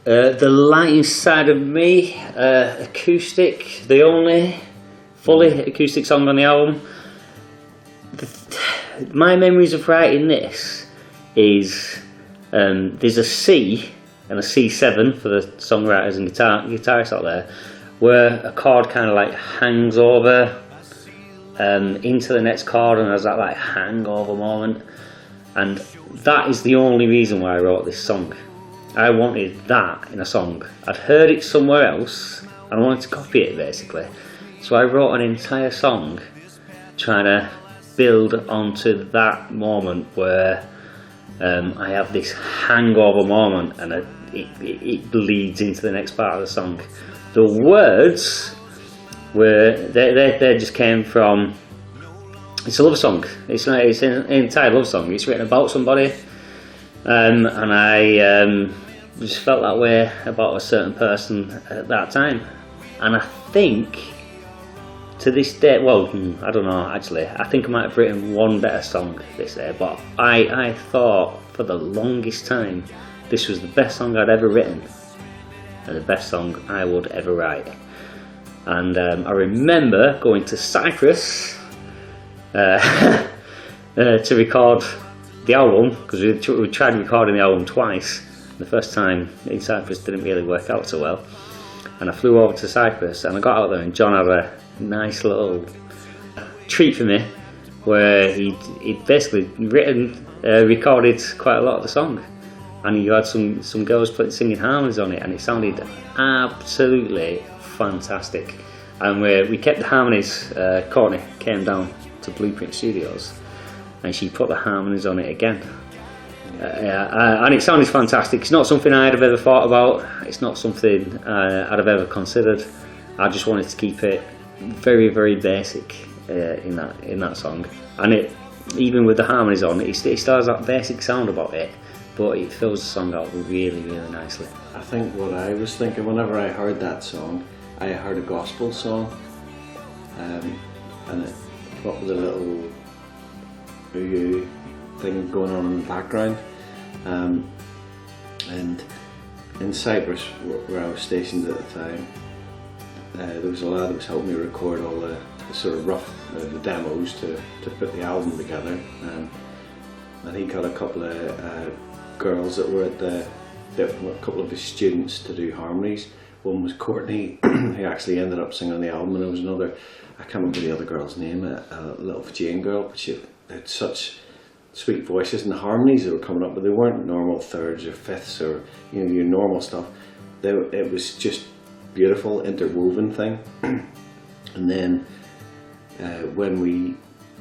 The Light Inside of Me, acoustic, the only fully acoustic song on the album. My memories of writing this is there's a C and a C7 for the songwriters and guitarists out there, where a chord kind of like hangs over into the next chord and has that like hangover moment, and that is the only reason why I wrote this song. I wanted that in a song. I'd heard it somewhere else and I wanted to copy it basically, so I wrote an entire song trying to build onto that moment where I have this hangover moment, and it bleeds into the next part of the song. The words were they just came from, it's a love song. It's an entire love song. It's written about somebody, and I just felt that way about a certain person at that time. And I think to this day, well, I don't know actually, I think I might have written one better song this day, but I thought for the longest time this was the best song I'd ever written and the best song I would ever write. And I remember going to Cyprus to record the album, because we tried recording the album twice. The first time in Cyprus didn't really work out so well, and I flew over to Cyprus and I got out there and John had a nice little treat for me where he'd basically recorded quite a lot of the song, and you had some girls singing harmonies on it, and it sounded absolutely fantastic. And we kept the harmonies. Courtney came down to Blueprint Studios and she put the harmonies on it again. And it sounded fantastic. It's not something I'd have ever thought about. It's not something I'd have ever considered. I just wanted to keep it very, very basic in that song. And it, even with the harmonies on, it still has that basic sound about it, but it fills the song out really, really nicely. I think what I was thinking whenever I heard that song, I heard a gospel song, and what was a little ooh thing going on in the background, and in Cyprus where I was stationed at the time, there was a lad that was helping me record all the sort of rough the demos to put the album together, and he got a couple of girls that were a couple of his students to do harmonies. One was Courtney, who actually ended up singing on the album, and there was another, I can't remember the other girl's name, a little Jane girl, but she had such sweet voices, and the harmonies that were coming up, but they weren't normal thirds or fifths or your normal stuff. It was just beautiful interwoven thing. And then when we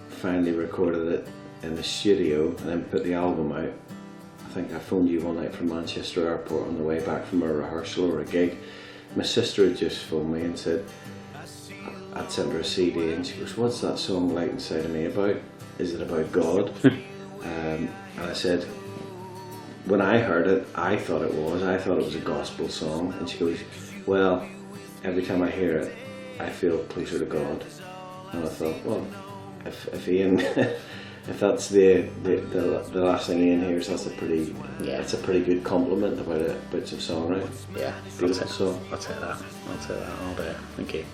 finally recorded it in the studio and then put the album out, I think I phoned you one night from Manchester Airport on the way back from a rehearsal or a gig. My sister had just phoned me and said I'd sent her a CD, and she goes, "What's that song Light Inside of Me about? Is it about God?" And I said, when I heard it, I thought it was a gospel song. And she goes, "Well, every time I hear it, I feel closer to God." And I thought, well, if Ian, if that's the last thing Ian hears, that's a pretty good compliment about some songwriting. Yeah, beautiful song. I'll take that all day. Thank you.